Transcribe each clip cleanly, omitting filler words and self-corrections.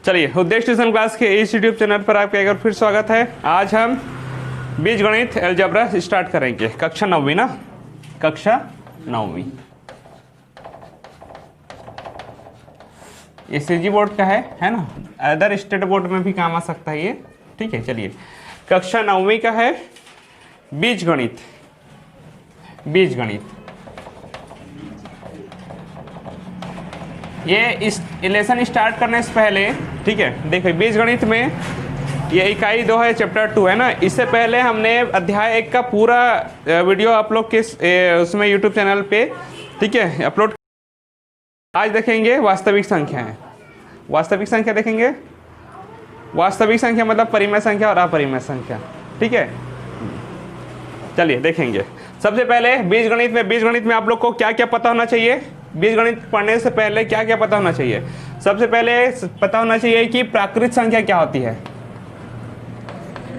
चलिए, उद्देश्य tuition class के इस यूट्यूब चैनल पर आपका एक बार फिर स्वागत है। आज हम बीजगणित अलजेब्रा स्टार्ट करेंगे। कक्षा 9वीं ना, कक्षा 9वीं। ये सीजी बोर्ड का है ना, अदर स्टेट बोर्ड में भी काम आ सकता है ये। ठीक है, चलिए कक्षा 9वीं का है बीजगणित। बीजगणित ये इस लेसन स्टार्ट करने से पहले, ठीक है, देखिए बीजगणित में ये इकाई 2 है, चैप्टर 2 है ना। इससे पहले हमने अध्याय 1 का पूरा वीडियो आप लोग के उसमें यूट्यूब चैनल पे, ठीक है, अपलोड। आज देखेंगे वास्तविक संख्याएं। वास्तविक संख्या देखेंगे। वास्तविक संख्या मतलब परिमेय संख्या और अपरिमेय संख्या। ठीक है, चलिए देखेंगे। सबसे पहले बीजगणित में आप लोग को क्या क्या पता होना चाहिए। बीजगणित पढ़ने से पहले क्या क्या पता होना चाहिए। सबसे पहले पता होना चाहिए कि प्राकृत संख्या क्या होती है।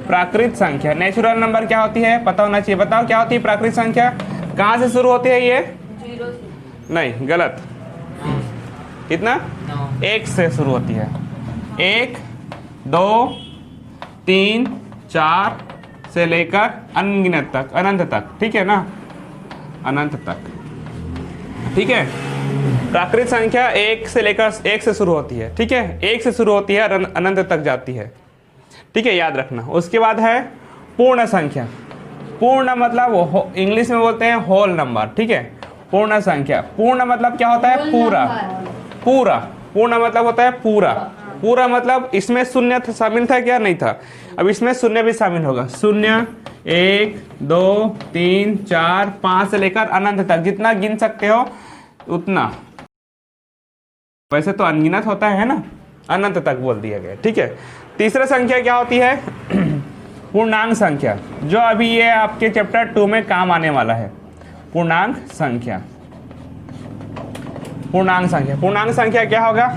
प्राकृत संख्या, नेचुरल नंबर क्या होती है, पता होना चाहिए। बताओ क्या होती है प्राकृत संख्या। कहाँ से शुरू होती है ये? 0 से। नहीं, गलत। कितना? 1 से शुरू होती है। 1, 2, 3, 4 से लेकर अनगिनत तक, अनंत तक। ठीक है ना, अनंत तक। ठीक है, प्राकृत संख्या 1 से लेकर 1 से शुरू होती है। ठीक है, 1 से शुरू होती है, अनंत तक जाती है। ठीक है, याद रखना। उसके बाद है पूर्ण संख्या। पूर्ण मतलब इंग्लिश में बोलते हैं होल नंबर। ठीक है, पूर्ण संख्या। पूर्ण मतलब क्या होता है? पूरा। पूरा, पूर्ण मतलब होता है पूरा। पूरा मतलब इसमें शून्य शामिल था क्या? नहीं था। अब इसमें शून्य भी शामिल होगा। शून्य, 1, 2, 3, 4, 5 से लेकर अनंत तक, जितना गिन सकते हो उतना। वैसे तो अनगिनत होता है ना, अनंत तक बोल दिया गया। ठीक है, तीसरा संख्या क्या होती है? पूर्णांक संख्या, जो अभी ये आपके चैप्टर 2 में काम आने वाला है। पूर्णांक संख्या। पूर्णांक संख्या, पूर्णांक संख्या क्या होगा?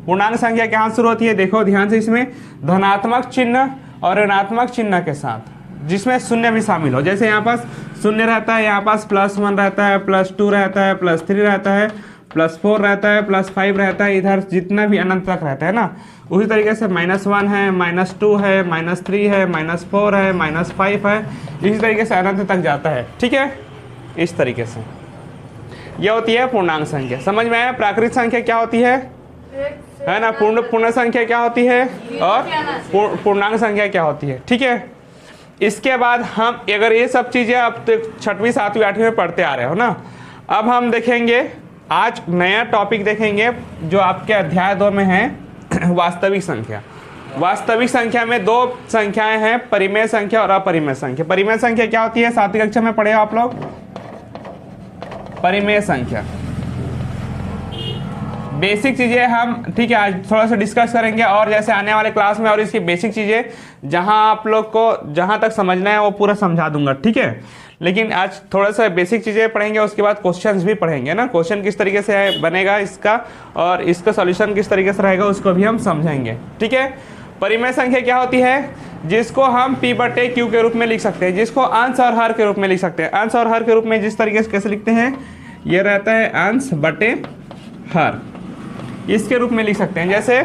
पूर्णांक संख्या कहाँ शुरू होती है? देखो ध्यान से, इसमें धनात्मक चिन्ह और ऋणात्मक चिन्ह के साथ, जिसमें शून्य भी शामिल हो। जैसे यहाँ पास शून्य रहता है, यहाँ पास +1 रहता है, +2 रहता है, +3 रहता है, +4 रहता है, +5 रहता है। इधर जितना भी अनंत तक रहता है ना, उसी तरीके से -1 है, -2 है, -3 है, -4 है, -5 है, इसी तरीके से अनंत तक जाता है। ठीक है, इस तरीके से यह होती है पूर्णांक संख्या। समझ में आया? प्राकृत संख्या क्या होती है ना, पूर्ण संख्या क्या होती है, और पूर्णांक संख्या क्या होती है। ठीक है, इसके बाद हम, अगर ये सब चीजें अब तो 6वीं 7वीं 8वीं में पढ़ते आ रहे हो ना, अब हम देखेंगे आज नया टॉपिक देखेंगे जो आपके अध्याय 2 में है, वास्तविक संख्या। वास्तविक संख्या में 2 संख्याएं हैं, परिमेय संख्या और अपरिमेय संख्या। परिमेय संख्या क्या होती है? 7वीं कक्षा में पढ़े हो आप लोग। परिमेय संख्या बेसिक चीजें हम, ठीक है, आज थोड़ा सा डिस्कस करेंगे, और जैसे आने वाले क्लास में और इसकी बेसिक चीजें जहां आप लोग को जहां तक समझना है वो पूरा समझा दूंगा। ठीक है, लेकिन आज थोड़ा सा बेसिक चीजें पढ़ेंगे, उसके बाद क्वेश्चंस भी पढ़ेंगे ना। क्वेश्चन किस तरीके से बनेगा इसका, और इसका सॉल्यूशन किस तरीके से रहेगा, उसको भी हम समझेंगे। ठीक है, परिमेय संख्या क्या होती है? जिसको हम P/Q के रूप में लिख सकते हैं, जिसको अंश और हर के रूप में लिख सकते हैं। अंश और हर के रूप में जिस तरीके से कैसे लिखते हैं, ये रहता है अंश बटे हर, इसके रूप में लिख सकते हैं। जैसे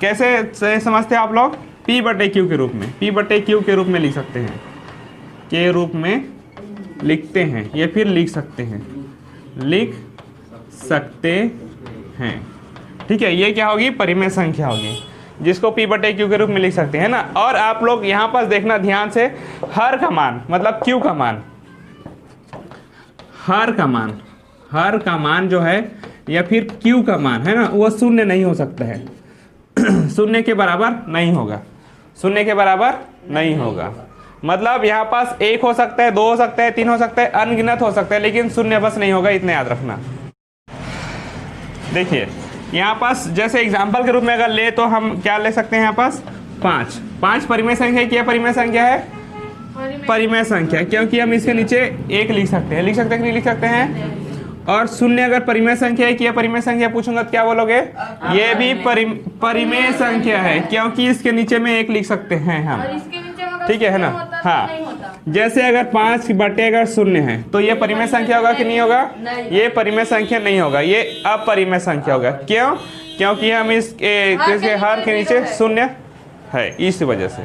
कैसे समझते हैं आप लोग? P/Q के रूप में, P/Q के रूप में लिख सकते हैं, के रूप में लिखते हैं, ये फिर लिख सकते हैं, लिख सकते हैं। ठीक है, ये क्या होगी? परिमेय संख्या होगी, जिसको P/Q के रूप में लिख सकते हैं ना। और आप लोग यहाँ पास देखना ध्यान से, हर का मान मतलब Q का मान, हर का मान जो है, या फिर Q का मान है ना, वो शून्य नहीं हो सकता है। शून्य के बराबर नहीं होगा, शून्य के बराबर नहीं होगा। मतलब यहाँ पास 1 हो सकता है, 2 हो सकता है, 3 हो सकता है, अनगिनत हो सकता है, लेकिन शून्य बस नहीं होगा, इतना याद रखना। देखिए यहाँ पास जैसे एग्जाम्पल के रूप में अगर ले तो हम क्या ले सकते हैं? यहाँ पास 5 परिमेय संख्या की परिमेय संख्या है, परिमेय संख्या, क्योंकि हम इसके नीचे 1 लिख सकते हैं। लिख सकते हैं कि नहीं लिख सकते हैं? और शून्य अगर परिमेय संख्या है कि यह परिमेय संख्या पूछूंगा तो क्या बोलोगे? ये भी परिमेय संख्या है, क्योंकि इसके नीचे में 1 लिख सकते हैं हम। ठीक है ना? हाँ, जैसे अगर 5/0 है तो ये परिमेय संख्या होगा कि नहीं होगा? ये परिमेय संख्या नहीं होगा, ये अपरिमेय संख्या होगा। क्यों? क्योंकि हम इसके हर के नीचे शून्य है, इस वजह से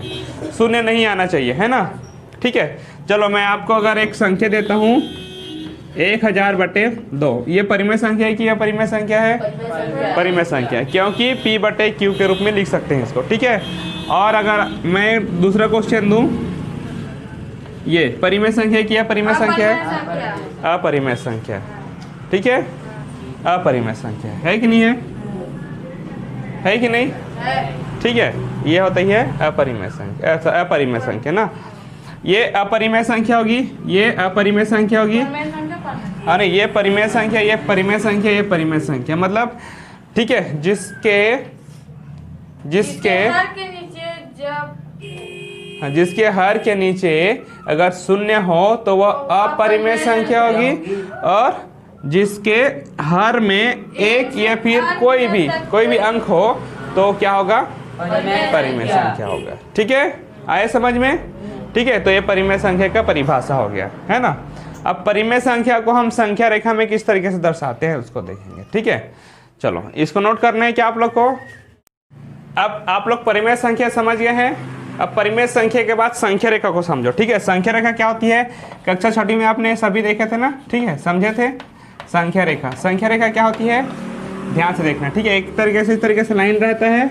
शून्य नहीं आना चाहिए, है ना। ठीक है, चलो मैं आपको अगर एक संख्या देता हूँ 1000/2, ये परिमेय संख्या है कि यह परिमेय संख्या है? परिमेय संख्या है, क्योंकि p/q के रूप में लिख सकते हैं इसको। ठीक है, और अगर मैं दूसरा क्वेश्चन दूं, ये परिमेय संख्या की परिमेय संख्या है? अपरिमेय संख्या। ठीक है, अपरिमेय संख्या है कि नहीं है कि नहीं? ठीक है, ये होता ही है अपरिमेय संख्या, अपरिमेय संख्या ना। ये अपरिमेय संख्या होगी, ये अपरिमेय संख्या होगी, अरे ये परिमेय संख्या, ये परिमेय संख्या, ये परिमेय संख्या, मतलब ठीक है, जिसके हर के नीचे अगर शून्य हो तो वह अपरिमेय संख्या होगी, और जिसके हर में एक या फिर कोई भी अंक हो तो क्या होगा? परिमेय संख्या होगा। ठीक है, आए समझ में? ठीक है, तो ये परिमेय संख्या का परिभाषा हो गया, है ना। अब परिमेय संख्या को हम संख्या रेखा में किस तरीके से दर्शाते हैं उसको देखेंगे। ठीक है, चलो इसको नोट करना है क्या आप लोग को? अब आप लोग परिमेय संख्या समझ गए हैं, अब परिमेय संख्या के बाद संख्या रेखा को समझो। ठीक है, संख्या रेखा क्या होती है? कक्षा 6 में आपने सभी देखे थे ना, ठीक है, समझे थे। संख्या रेखा क्या होती है? ध्यान से देखना। ठीक है, एक तरीके से इस तरीके से लाइन रहता है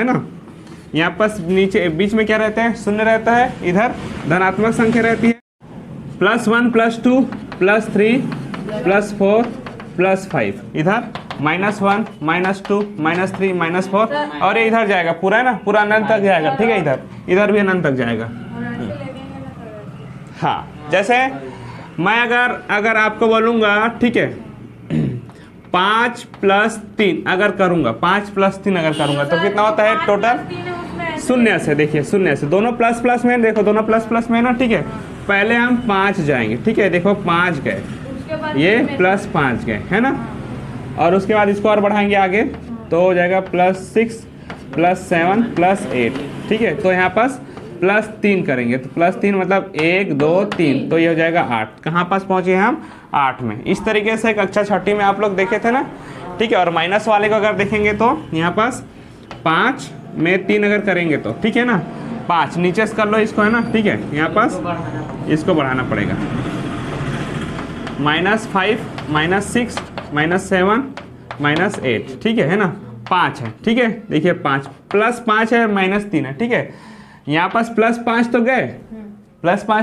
ना, यहाँ पर नीचे बीच में क्या रहता है? शून्य रहता है, इधर धनात्मक संख्या रहती है, +1 +2 +3 +4 +5, इधर -1 -2 -3 -4, और ये इधर जाएगा पूरा, है ना, पूरा अनंत तक जाएगा। ठीक है, इधर भी अनंत तक जाएगा। हाँ, जैसे मैं अगर आपको बोलूँगा, ठीक है, 5 + 3 अगर करूँगा, 5 + 3 अगर करूँगा तो कितना होता है टोटल? शून्य से, देखिए शून्य से, दोनों प्लस प्लस में, देखो दोनों प्लस प्लस में ना। ठीक है, पहले हम 5 जाएंगे, ठीक है, देखो 5 गए, ये +5 गए, है ना, और उसके बाद इसको और बढ़ाएंगे आगे तो हो जाएगा +6 +7 +8। ठीक है, तो यहाँ पास +3 करेंगे तो +3 मतलब 1 2 3, तो ये हो जाएगा 8। कहाँ पास पहुँचे हम? 8 में। इस तरीके से कक्षा 6 में आप लोग देखे थे ना। ठीक है, और माइनस वाले को अगर देखेंगे तो यहाँ पास 5 में 3 अगर करेंगे तो, ठीक है ना, 5 नीचे से कर लो इसको, है ना। ठीक है, यहाँ पास इसको बढ़ाना पड़ेगा, -5 -6 -7 -8। ठीक है ना, 5 है। ठीक है, देखिए 5 +5 है, -3 है। ठीक है, यहाँ पास +5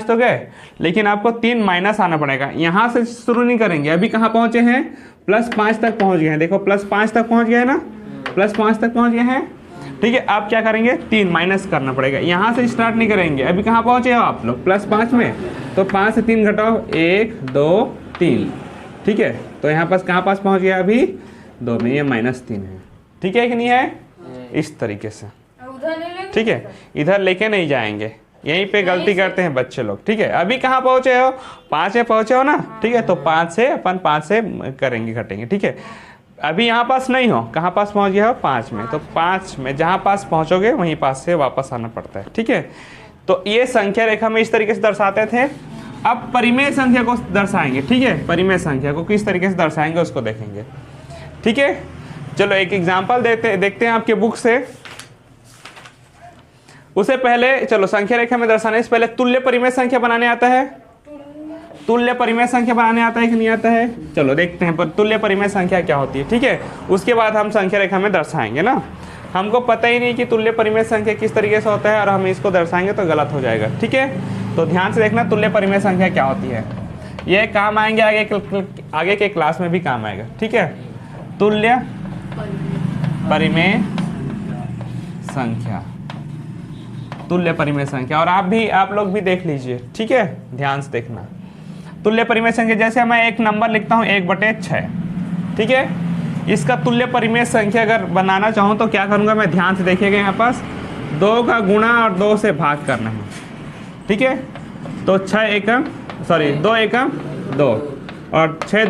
तो गए, लेकिन आपको 3 माइनस आना पड़ेगा। यहाँ से शुरू नहीं करेंगे, अभी कहाँ पहुँचे हैं? +5 तक पहुँच गए हैं, देखो +5 तक पहुँच गए हैं ना, +5 तक पहुँच गए हैं। ठीक है, आप क्या करेंगे? 3 माइनस करना पड़ेगा, यहाँ से स्टार्ट नहीं करेंगे। अभी कहाँ पहुँचे हो आप लोग? +5 में, तो 5 से 3 घटाओ, 1 2 3। ठीक है, तो यहाँ पास कहाँ पास पहुँच गया? अभी 2 में, ये -3 है। ठीक है कि नहीं है? इस तरीके से। ठीक है, इधर लेके नहीं जाएंगे, यहीं पे गलती करते हैं बच्चे लोग। ठीक है, अभी कहाँ पहुँचे हो? 5 में पहुँचे हो ना। ठीक है, तो 5 से अपन 5 से करेंगे, घटेंगे। ठीक है, अभी यहाँ पास नहीं हो, कहाँ पास पहुँच गया हो? 5 में, तो 5 में जहाँ पास पहुँचोगे वहीं पास से वापस आना पड़ता है। ठीक है, तो ये संख्या रेखा में इस तरीके से दर्शाते थे। अब परिमेय संख्या को दर्शाएंगे। ठीक है, परिमेय संख्या को किस तरीके से दर्शाएंगे उसको देखेंगे। ठीक है, चलो एक एग्जाम्पल देखते हैं आपके बुक से। उससे पहले चलो संख्या रेखा में दर्शाने से पहले तुल्य परिमेय संख्या बनाने आता है? तुल्य परिमेय संख्या बनाने आता है कि नहीं आता है? चलो देखते हैं पर तुल्य परिमेय संख्या क्या होती है। ठीक है, उसके बाद हम संख्या रेखा में दर्शाएंगे ना। हमको पता ही नहीं कि तुल्य परिमेय संख्या किस तरीके से होता है, और हम इसको दर्शाएंगे तो गलत हो जाएगा। ठीक है, तो ध्यान से देखना तुल्य परिमेय संख्या क्या होती है। ये काम आएंगे आगे के क्लास में भी काम आएगा। ठीक है, तुल्य परिमेय संख्या, तुल्य परिमेय संख्या, और आप लोग भी देख लीजिए। ठीक है, ध्यान से देखना। तुल्य परिमेय संख्या, जैसे मैं एक नंबर लिखता हूँ 1/6। ठीक है, इसका तुल्य परिमेय संख्या अगर बनाना चाहूँ तो क्या करूँगा मैं? ध्यान से देखिएगा, यहाँ पास 2 का गुणा और 2 से भाग करना है। ठीक है, तो 2 एकम 2 और 6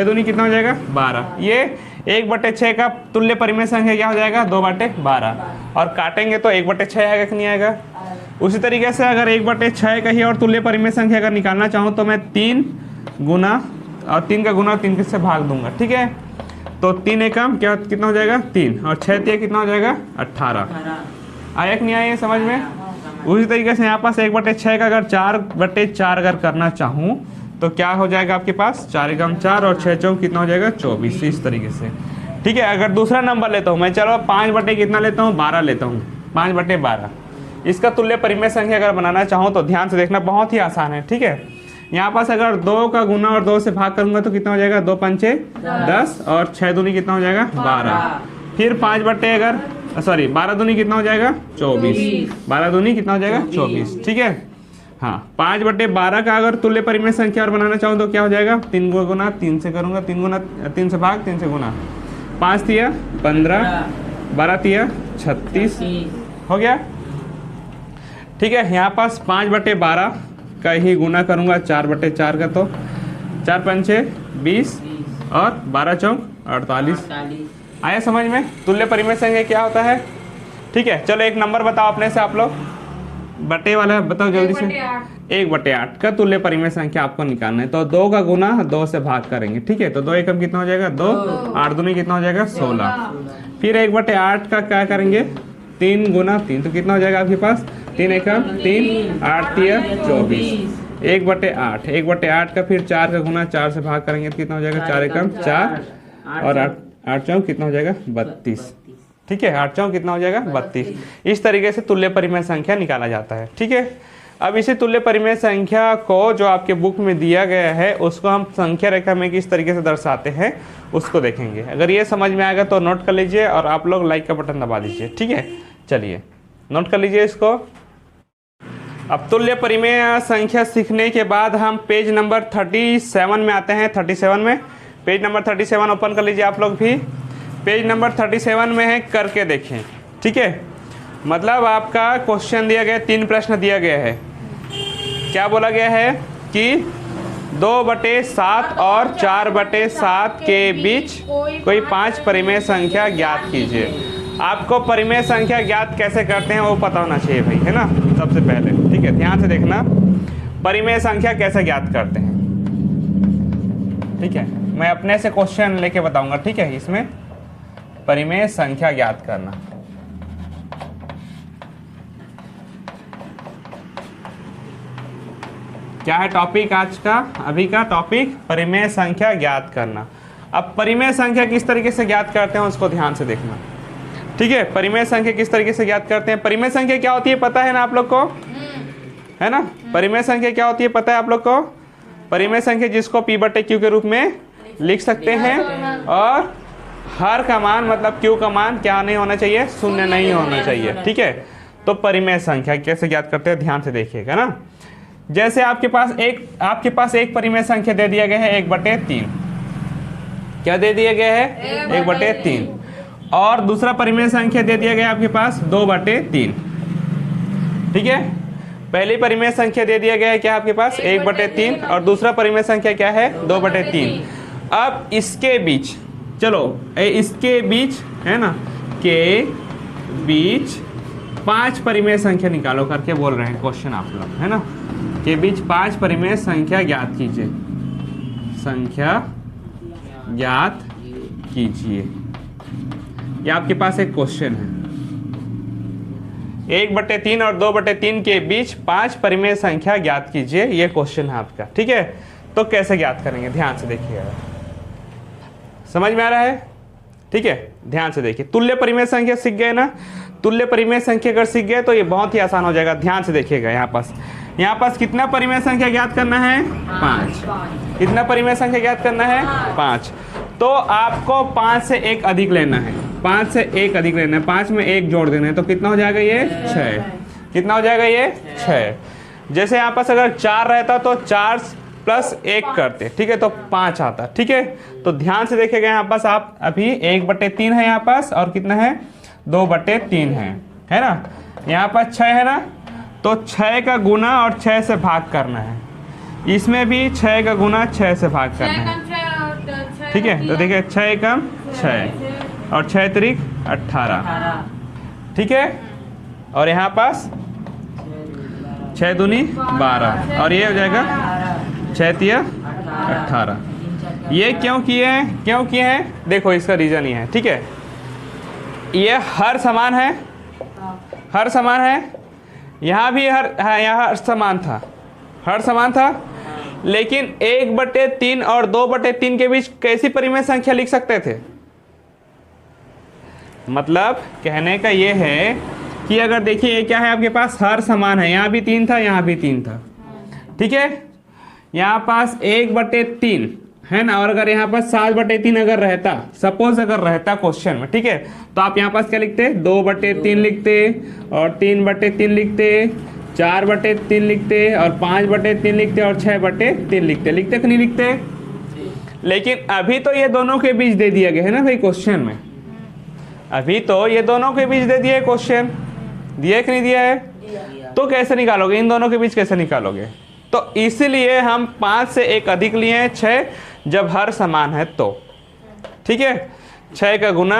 दूनी कितना हो जाएगा? 12। ये 1/6 का तुल्य परिमेय संख्या क्या हो जाएगा? 2/12, और काटेंगे तो 1/6 आएगा कि नहीं आएगा? उसी तरीके से अगर 1/6 का ही और तुल्य परिमेय संख्या अगर निकालना चाहूँ तो मैं 3 गुना और 3 का गुना 3 से भाग दूंगा। ठीक है, तो 3 एकम क्या कितना हो जाएगा 3 और 6 तिया कितना हो जाएगा 18। आया कि नहीं आया समझ में? उसी तरीके से यहाँ पास 1/6 का अगर 4/4 अगर करना चाहूँ तो क्या हो जाएगा आपके पास 4 एकम 4 और 6 चौक कितना हो जाएगा 24, इस तरीके से। ठीक है, अगर दूसरा नंबर लेता हूँ मैं, चलो 5 कितना लेता हूँ 12 लेता हूँ, 5/12। इसका तुल्य परिमेय संख्या अगर बनाना चाहूँ तो ध्यान से देखना, बहुत ही आसान है। ठीक है, यहाँ पास अगर 2 का गुना और 2 से भाग करूंगा तो कितना हो जाएगा 2 पंचे 10 और 6 दूनी कितना हो जाएगा 12। फिर 12 दूनी कितना हो जाएगा 24, 12 दूनी कितना हो जाएगा 24। ठीक है, हाँ 5/12 का अगर तुल्य परिमेय संख्या और बनाना चाहूँ तो क्या हो जाएगा 3 गुना 3 से करूंगा, 3 से भाग 3 से गुना, 5 तिया 15, 12 तिया 36 हो गया। ठीक है, यहाँ पास 5/12 का ही गुना करूंगा 4/4 का, तो 4 पंचे 20 और 12 चौक 48। आया समझ में? तुल्य परिमेय संख्या क्या होता है? ठीक है, चलो एक नंबर बताओ अपने से आप लोग, बटे वाला बताओ जल्दी से। 1/8 का तुल्य परिमेय संख्या आपको निकालना है, तो 2 का गुना 2 से भाग करेंगे। ठीक है, तो 2 एकम कितना हो जाएगा 2, 8 दूनी कितना हो जाएगा 16। फिर 1/8 का क्या करेंगे 3 गुना 3, तो कितना हो जाएगा आपके पास 3 एकम 3, 8 तिया 24, 1/8 का फिर 4 का गुना 4 से भाग करेंगे तो कितना हो जाएगा 4 एकम 4 और 8 चौक कितना हो जाएगा 32। ठीक है, 8 चौक कितना हो जाएगा 32। इस तरीके से तुल्य परिमेय संख्या निकाला जाता है। ठीक है, अब इसी तुल्य परिमेय संख्या को जो आपके बुक में दिया गया है उसको हम संख्या रेखा में किस तरीके से दर्शाते हैं उसको देखेंगे। अगर ये समझ में आएगा तो नोट कर लीजिए और आप लोग लाइक का बटन दबा दीजिए। ठीक है, चलिए नोट कर लीजिए इसको। अब तुल्य परिमेय संख्या सीखने के बाद हम पेज नंबर 37 में आते हैं। 37 में पेज नंबर 37 ओपन कर लीजिए आप लोग भी। पेज नंबर 37 में है, करके देखें। ठीक है, मतलब आपका क्वेश्चन दिया गया, 3 प्रश्न दिया गया है। क्या बोला गया है कि 2/7 और 4/7 के बीच कोई 5 परिमेय संख्या ज्ञात कीजिए। आपको परिमेय संख्या ज्ञात कैसे करते हैं वो पता होना चाहिए भाई, है ना, सबसे पहले। ठीक है, ध्यान से देखना परिमेय संख्या कैसे ज्ञात करते हैं। ठीक है, मैं अपने से क्वेश्चन लेके बताऊंगा। ठीक है, इसमें परिमेय संख्या ज्ञात करना। क्या है टॉपिक आज का? अभी का टॉपिक परिमेय संख्या ज्ञात करना। अब परिमेय संख्या किस तरीके से ज्ञात करते हैं उसको ध्यान से देखना। ठीक है, परिमेय संख्या किस तरीके से ज्ञात करते हैं? परिमेय संख्या क्या होती है पता है ना आप लोग को, है ना? परिमेय संख्या क्या होती है पता है आप लोग को? परिमेय संख्या जिसको P/Q के रूप में लिख सकते हैं और हर का मान मतलब Q का मान क्या नहीं होना चाहिए, शून्य नहीं होना चाहिए। ठीक है, तो परिमेय संख्या कैसे ज्ञात करते हैं ध्यान से देखिएगा ना। जैसे आपके पास एक परिमेय संख्या दे दिया गया है 1/3। क्या दे दिया गया है 1/3 और दूसरा परिमेय संख्या दे दिया गया आपके पास 2/3। ठीक है, पहली परिमेय संख्या दे दिया गया है क्या आपके पास 1/3 और दूसरा परिमेय संख्या क्या है 2/3। अब इसके बीच चलो इसके बीच है ना के बीच 5 परिमेय संख्या निकालो करके बोल रहे हैं क्वेश्चन आप लोग, है ना। के बीच 5 परिमेय संख्या ज्ञात कीजिए, संख्या ज्ञात कीजिए। ये आपके पास एक क्वेश्चन है। 1/3 और 2/3 के बीच 5 परिमेय संख्या ज्ञात कीजिए, ये क्वेश्चन है आपका। ठीक है, तो कैसे ज्ञात करेंगे ध्यान से देखिएगा, समझ में आ रहा है? ठीक है, ध्यान से देखिए। तुल्य परिमेय संख्या सीख गए ना, तुल्य परिमेय संख्या अगर सीख गए तो ये बहुत ही आसान हो जाएगा। ध्यान से देखिएगा, यहाँ पास कितना परिमेय संख्या ज्ञात करना है 5। कितना परिमेय संख्या ज्ञात करना है 5। तो आपको 5 से 1 अधिक लेना है, 5 से 1 अधिक लेना है, 5 में 1 जोड़ देना है, तो कितना हो जाएगा ये 6। कितना हो जाएगा ये 6। जैसे यहाँ पास अगर 4 रहता तो 4 + 1 करते, ठीक है, तो 5 आता। ठीक है, तो ध्यान से देखिएगा यहाँ पास आप अभी 1/3 है यहाँ पास और कितना है 2/3 है ना। यहाँ पास 6 है ना, तो 6 का गुना और 6 से भाग करना है। इसमें भी 6 का गुना 6 से भाग करना है। ठीक है, तो देखिए 6 कम 6 और 6 त्रिक 18। ठीक है, और यहाँ पास 6 दूनी 12 और ये हो जाएगा 6 तिया 18। ये क्यों किए हैं, देखो इसका रीजन ये है, ठीक है। ये हर समान है, यहाँ भी यहाँ हर समान था, लेकिन 1/3 और 2/3 के बीच कैसी परिमेय संख्या लिख सकते थे। मतलब कहने का ये है कि अगर देखिए ये क्या है आपके पास, हर समान है, यहाँ भी 3 था, यहाँ भी 3 था, ठीक है। यहाँ पास 1/3 है ना, और अगर यहाँ पर 7/3 अगर रहता, सपोज अगर रहता क्वेश्चन में, ठीक है, तो आप यहाँ पास क्या लिखते, 2/3 लिखते, और 3/3 लिखते, 4/3 लिखते, और 5/3 लिखते, और 6/3 लिखते कि नहीं लिखते। लेकिन अभी तो ये दोनों के बीच दे दिया गया है ना भाई क्वेश्चन में, अभी तो ये दोनों के बीच दे दिया है क्वेश्चन, दिया कि नहीं दिया है, तो कैसे निकालोगे, इन दोनों के बीच कैसे निकालोगे। तो इसलिए हम 5 से 1 अधिक लिए हैं 6, जब हर समान है तो, ठीक है। 6 का गुना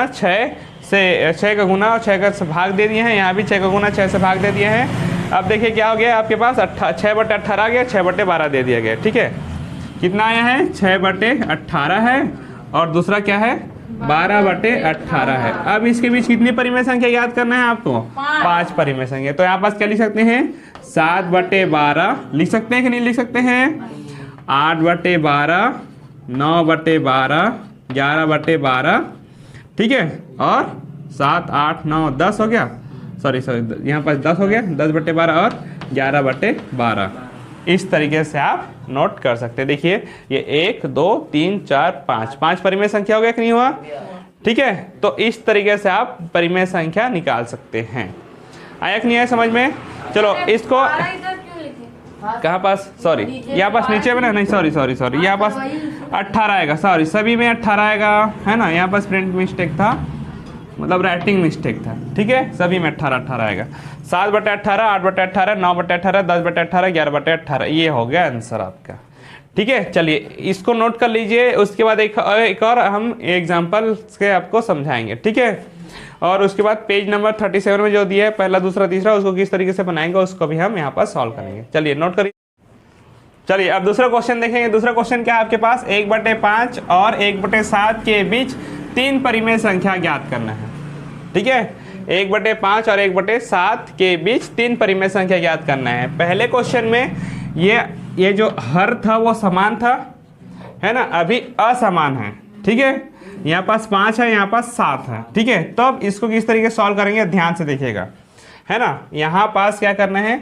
और 6 का भाग दे दिए हैं, यहाँ भी 6 का गुना 6 से भाग दे दिए हैं। अब देखिए क्या हो गया आपके पास, 6/18 आ गया, 6/12 दे दिया गया, ठीक है। कितना आया है, 6/18 है, और दूसरा क्या है, 12/18 है। अब इसके बीच कितनी परिमेय संख्या याद करना है आपको, 5 परिमेय संख्या। तो यहाँ पास क्या लिख सकते हैं, 7/12 लिख सकते हैं कि नहीं लिख सकते हैं, 8/12, 9/12, 11/12, ठीक है, और 7, 8, 9, 10 हो गया, सॉरी यहाँ पास 10 हो गया, 10/12 और 11/12। इस तरीके से आप नोट कर सकते हैं। देखिए ये 1, 2, 3, 4, 5 परिमेय संख्या हो गया कि नहीं हुआ, ठीक है। तो इस तरीके से आप परिमेय संख्या निकाल सकते हैं। आया कि नहीं आया समझ में। चलो इसको कहाँ पास, सॉरी यहाँ पास नीचे में ना, नहीं सॉरी यहाँ पास 18 आएगा, सॉरी सभी में 18 आएगा, है ना। यहाँ पास प्रिंट मिस्टेक था, मतलब राइटिंग मिस्टेक था, ठीक है। सभी में 18 आएगा, 7/18, 8/18, 9/18, 10/18, 11/18, ये हो गया आंसर आपका, ठीक है। चलिए इसको नोट कर लीजिए, उसके बाद एक और हम एग्जाम्पल से आपको समझाएंगे, ठीक है। और उसके बाद पेज नंबर 37 में जो दिया है पहला, दूसरा, तीसरा, उसको किस तरीके से बनाएंगे उसको भी हम यहाँ पर सॉल्व करेंगे। चलिए नोट करिए। चलिए अब दूसरा क्वेश्चन देखेंगे। दूसरा क्वेश्चन क्या है आपके पास, 1/5 और 1/7 के बीच 3 परिमेय संख्या ज्ञात करना है, ठीक है। 1/5 और 1/7 के बीच 3 परिमेय संख्या ज्ञात करना है। पहले क्वेश्चन में ये जो हर था वो समान था, है ना, अभी असमान है, ठीक है। यहाँ पास 5 है, यहाँ पास 7 है, ठीक है। तो अब इसको किस तरीके से सॉल्व करेंगे, ध्यान से देखिएगा, है ना। यहाँ पास क्या करना है,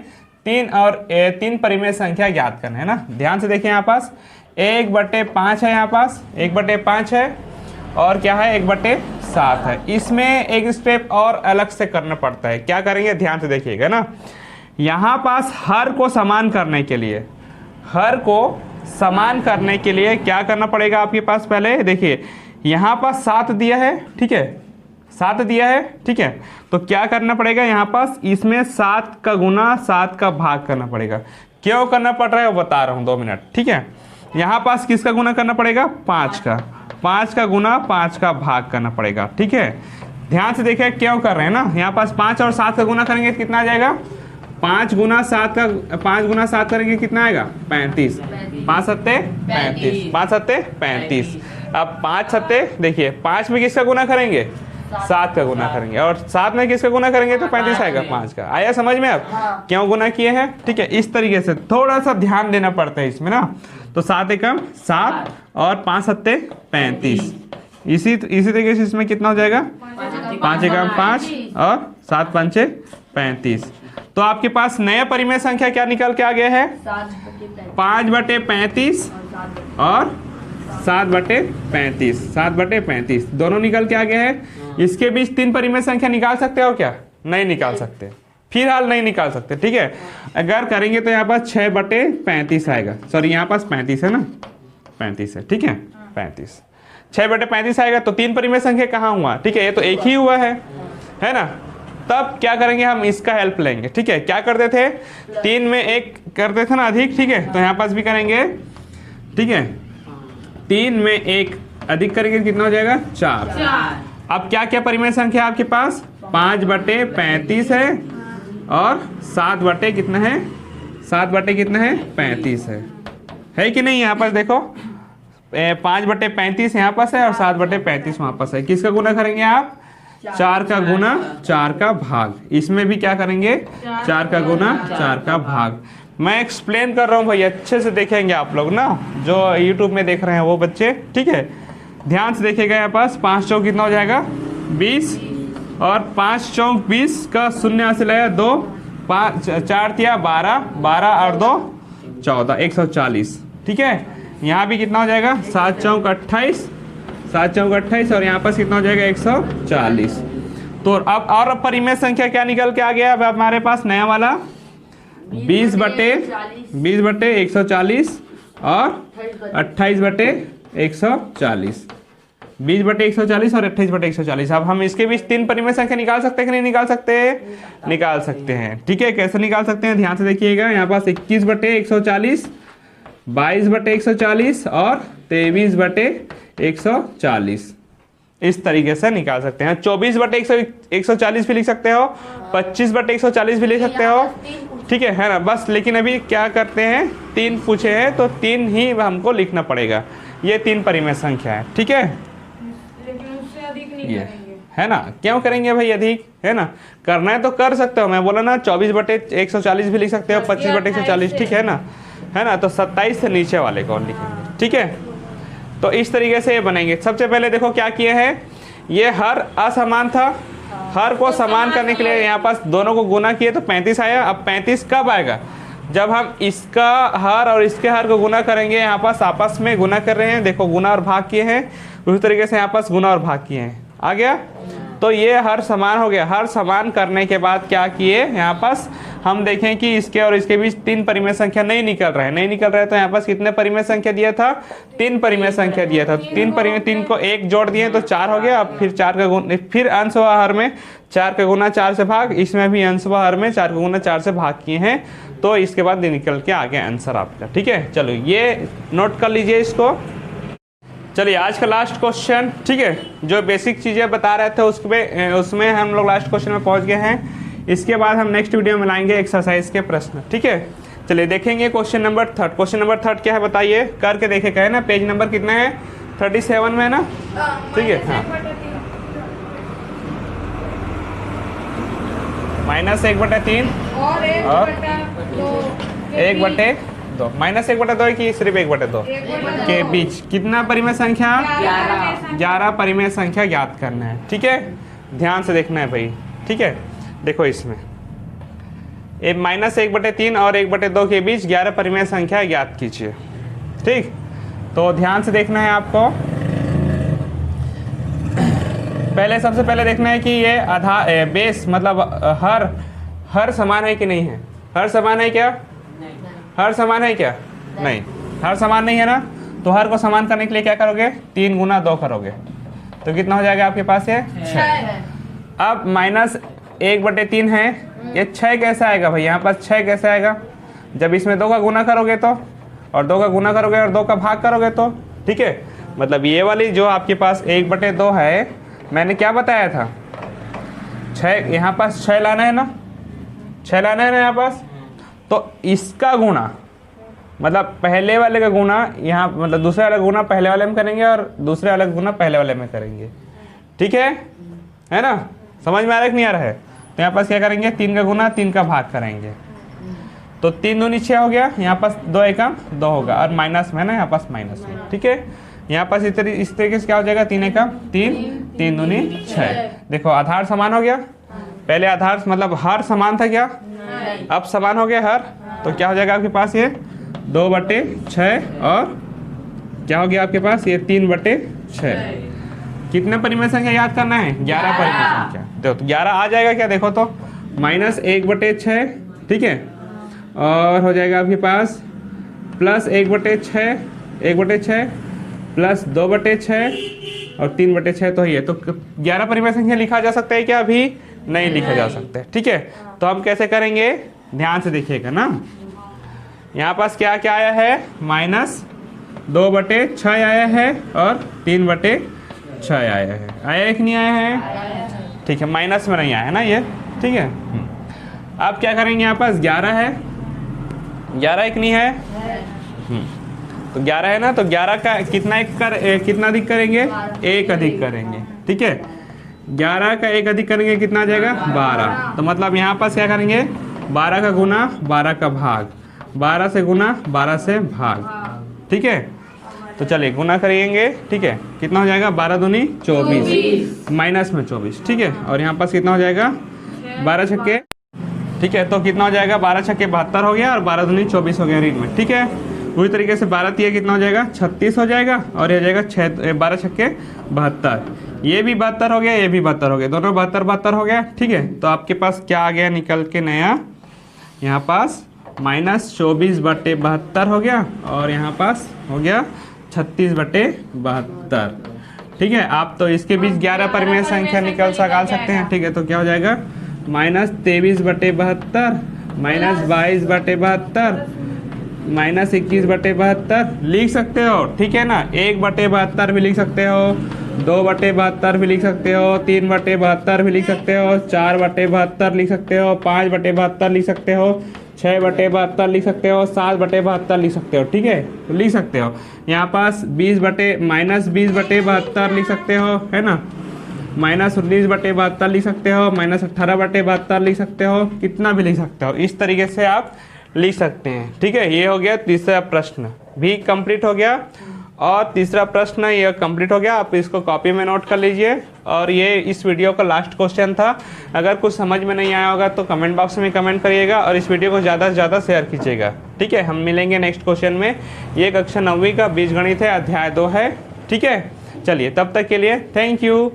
3 परिमेय संख्या ज्ञात करना है ना। ध्यान से देखिए, यहाँ पास 1/5 है, यहाँ पास 1/5 है, और क्या है 1/7 है। इसमें एक स्टेप और अलग से करना पड़ता है। क्या करेंगे, ध्यान से देखिएगा ना। यहाँ पास हर को समान करने के लिए, क्या करना पड़ेगा आपके पास, पहले देखिए यहाँ पास 7 दिया है, ठीक है, 7 दिया है, ठीक है। तो क्या करना पड़ेगा, यहाँ पास इसमें 7 का गुना 7 का भाग करना पड़ेगा। क्यों करना पड़ रहा है वो बता रहा हूँ, 2 मिनट, ठीक है। यहाँ पास किसका गुना करना पड़ेगा, 5 का गुना 5 का भाग करना पड़ेगा, ठीक है। ध्यान से देखिए क्यों कर रहे हैं ना। यहाँ पास 5 और 7 का गुना करेंगे कितना आ जाएगा, 5 गुना 7 करेंगे कितना आएगा, 35, 5 सत्ते 35, 5 सत्ते 35। अब 5 सत्ते देखिए, 5 में किसका गुना करेंगे, 7 का गुना करेंगे, और 7 में किसका गुना करेंगे तो 35 आएगा, 5 का। आया समझ में अब क्यों गुना किए हैं, ठीक है। इस तरीके से थोड़ा सा ध्यान देना पड़ता है इसमें ना। तो 7 एकम 7 और 5 सत्ते 35। इसी तरीके से इसमें कितना हो जाएगा, 5 एकम 5 और 7 पंचे 35। तो आपके पास नया परिमेय संख्या क्या निकल के आ गया है, 5/35 और 7/35 दोनों निकल के आ गए हैं। इसके बीच 3 परिमेय संख्या निकाल सकते हो क्या, नहीं निकाल सकते, फिलहाल नहीं निकाल सकते, ठीक है। अगर करेंगे तो यहाँ पास 6/35 आएगा, सॉरी यहाँ पास 35 है ना, 35 है, ठीक है, 35, 6/35 आएगा। तो 3 परिमेय संख्या कहाँ हुआ, ठीक है, ये तो एक ही हुआ है ना। तब क्या करेंगे, हम इसका हेल्प लेंगे, ठीक है। क्या करते थे, 3 में 1 करते थे ना अधिक, ठीक है। तो यहाँ पास भी करेंगे, ठीक है, 3 में 1 अधिक करेंगे कितना हो जाएगा, 4। अब क्या क्या परिमेय संख्या आपके पास, 5/35 है, और 7 कितना है, 35 है कि नहीं। यहाँ पर देखो 5/35 यहाँ पास है और 7/35 वहाँ पास है। किसका गुना करेंगे आप? 4 का गुना 4 का भाग। इसमें भी क्या करेंगे? 4 का गुना 4 का भाग। मैं एक्सप्लेन कर रहा हूँ भाई, अच्छे से देखेंगे आप लोग ना, जो यूट्यूब में देख रहे हैं वो बच्चे, ठीक है। ध्यान से देखिएगा। यहाँ पास 5 चौक कितना हो जाएगा? 20 और 5 चौक 20 का शून्य यहाँ से लगेगा 2, 5 4 तिया 12, 12 और 2 14, 140, ठीक है। यहाँ भी कितना हो जाएगा? 7 चौक 28, 7 चौक 28 और यहाँ पास कितना हो जाएगा? 140। तो अब और परिमेय संख्या क्या निकल के आ गया अब हमारे पास नया वाला? 20/140 और 28/140, 20/140 और 28/140। अब हम इसके बीच 3 परिमेय संख्या निकाल सकते हैं कि नहीं निकाल सकते? निकाल सकते हैं, ठीक है। कैसे निकाल सकते हैं? ध्यान से देखिएगा। यहाँ पास 21/140, 22/140 और 23/140 इस तरीके से निकाल सकते हैं। 24/140 भी लिख सकते हो, 25/140 भी लिख सकते हो, ठीक है ना। बस लेकिन अभी क्या करते हैं, 3 पूछे हैं तो 3 ही हमको लिखना पड़ेगा। ये 3 परिमेय संख्या है, ठीक है। लेकिन उससे अधिक नहीं ये करेंगे, है ना। क्यों करेंगे भाई अधिक? है ना, करना है तो कर सकते हो। मैं बोला ना 24/140 भी लिख सकते हो, 25/140, ठीक है ना, है ना। तो 27 से नीचे वाले को लिखेंगे, ठीक है। तो इस तरीके से ये बनेंगे। सबसे पहले देखो क्या किए हैं, ये हर असमान था, हर को समान करने के लिए यहाँ पास दोनों को गुना किए तो 35 आया। अब 35 कब आएगा? जब हम इसका हर और इसके हर को गुना करेंगे। यहाँ पास आपस में गुना कर रहे हैं, देखो गुना और भाग किए हैं, उसी तरीके से यहाँ पास गुना और भाग किए हैं। आ गया? तो ये हर समान हो गया। हर समान करने के बाद क्या किए, यहाँ पास हम देखें कि इसके और इसके बीच 3 परिमेय संख्या नहीं निकल रहा है, नहीं निकल रहा है। तो यहाँ पास कितने परिमेय संख्या दिया था? 3 परिमेय संख्या दिया था। 3 को 1 जोड़ दिए तो 4 हो गया। अब फिर 4 का गुना, फिर अंश व हर में 4 का गुना 4 से भाग, इसमें भी अंश व हर में 4 का गुना 4 से भाग किए हैं। तो इसके बाद निकल के आ गया आंसर आपका, ठीक है। चलो ये नोट कर लीजिए इसको। चलिए आज का लास्ट क्वेश्चन, ठीक है। जो बेसिक चीज़ें बता रहे थे उसमें हम लोग लास्ट क्वेश्चन में पहुंच गए हैं। इसके बाद हम नेक्स्ट वीडियो में लाएंगे एक्सरसाइज के प्रश्न, ठीक है। चलिए देखेंगे क्वेश्चन नंबर 3। क्वेश्चन नंबर 3 क्या है बताइए, करके देखे कहे ना। पेज नंबर कितना है? 37 में है ना, ठीक है। हाँ, -1/3 और 1/2, -1/2 की सिर्फ 1/2 के बीच कितना परिमेय संख्या? 11 परिमेय संख्या ज्ञात करना है, ठीक है। ध्यान से देखना है भाई, ठीक है। देखो इसमें -1/3 और 1/2 के बीच 11 परिमेय संख्या ज्ञात कीजिए, ठीक। तो ध्यान से देखना है आपको। पहले सबसे पहले देखना है कि ये आधार बेस मतलब हर समान है कि नहीं है। हर समान है क्या? हर समान है क्या? नहीं, हर समान नहीं है ना। तो हर को समान करने के लिए क्या करोगे? 3 गुना 2 करोगे तो कितना हो जाएगा आपके पास? ये 6। अब -1/3 है, ये 6 कैसे आएगा भाई? यहाँ पास 6 कैसे आएगा? जब इसमें 2 का गुना करोगे तो, और 2 का गुना करोगे और 2 का भाग करोगे तो, ठीक है। मतलब ये वाली जो आपके पास 1/2 है, मैंने क्या बताया था? 6 यहाँ पास 6 लाना है ना, 6 लाना है ना यहाँ पास। तो इसका गुणा मतलब पहले वाले का गुना यहाँ, मतलब दूसरे वाले का गुना पहले वाले में करेंगे और दूसरे वाले का गुना पहले वाले में करेंगे, ठीक है ना। समझ में आ रहा है कि नहीं आ रहा है? तो यहाँ पास क्या करेंगे? 3 का गुना 3 का भाग करेंगे तो 3 दूनी 6 हो गया। यहाँ पास 2 एकम 2 होगा और माइनस में ना, यहाँ पास माइनस में, ठीक है। यहाँ पास इस तरीके से क्या हो जाएगा? 3 एकम 3, 3 दूनी 6। देखो आधार समान हो गया। पहले आधार मतलब हर समान था क्या? अब समान हो गया हर। तो क्या हो जाएगा आपके पास? ये 2/6 और क्या हो गया आपके पास? ये 3/6। कितने परिमेय संख्या याद करना है? 11 परिमेय संख्या। देखो 11 आ जाएगा क्या? देखो तो -1/6, ठीक है। और हो जाएगा आपके पास +1/6, 1/6 प्लस 2/6 और 3/6 तो ये। तो 11 परिमेय संख्या लिखा जा सकता है क्या? अभी नहीं लिखा जा सकता है, ठीक है। तो हम कैसे करेंगे? ध्यान से देखिएगा ना। यहाँ पास क्या क्या आया है? -2/6 आया है और 3/6 आया है। आया कि नहीं आया है? ठीक है, माइनस में नहीं आया है ना ये, ठीक है। अब क्या करेंगे? यहाँ पास 11 है, 11 एक नहीं है। तो 11 है ना, तो 11 का कितना अधिक करेंगे, 1 अधिक करेंगे, ठीक है। 11 का 1 अधिक करेंगे कितना आ जाएगा, 12। तो मतलब यहाँ पास क्या करेंगे, 12 का गुना 12 का भाग, 12 से गुना 12 से भाग, ठीक है। तो चलिए गुना करेंगे, ठीक है। कितना हो जाएगा, 12 दूनी 24 माइनस में 24, ठीक है। और यहाँ पास कितना हो जाएगा, 12 छक्के, ठीक है। तो कितना हो जाएगा, 12 छक्के 72 हो गया और 12 दूनी 24 हो गया ऋण में, ठीक है। पूरी तरीके से 12 तिया कितना हो जाएगा, 36 हो जाएगा और ये हो जाएगा 12 छक्के 72। ये भी 72 हो गया, ये भी 72 हो गया, दोनों 72 हो गया, ठीक है। तो आपके पास क्या आ गया निकल के नया, यहाँ पास -24/72 हो गया और यहाँ पास हो गया 36/72, ठीक है। आप तो इसके बीच 11 परिमेय संख्या निकाल सकते हैं, ठीक है। तो क्या हो जाएगा, -23/72 -22/72 -21/72 लिख सकते हो, ठीक है ना। 1/72 भी लिख सकते हो, 2/72 भी लिख सकते हो, 3/72 भी लिख सकते हो, 4/72 लिख सकते हो, 5/72 लिख सकते हो, 6/72 लिख सकते हो, 7/72 लिख सकते हो, ठीक है। तो लिख सकते हो। यहाँ पास -20/72 लिख सकते हो, है ना। -19/72 लिख सकते हो, -18/72 लिख सकते हो, कितना भी लिख सकते हो, इस तरीके से आप लिख सकते हैं, ठीक है। ये हो गया तीसरा प्रश्न भी कंप्लीट हो गया और तीसरा प्रश्न ये कंप्लीट हो गया। आप इसको कॉपी में नोट कर लीजिए और ये इस वीडियो का लास्ट क्वेश्चन था। अगर कुछ समझ में नहीं आया होगा तो कमेंट बॉक्स में कमेंट करिएगा और इस वीडियो को ज़्यादा से ज़्यादा शेयर कीजिएगा, ठीक है। हम मिलेंगे नेक्स्ट क्वेश्चन में। ये कक्षा 9वीं का बीजगणित है, अध्याय 2 है, ठीक है। चलिए तब तक के लिए थैंक यू।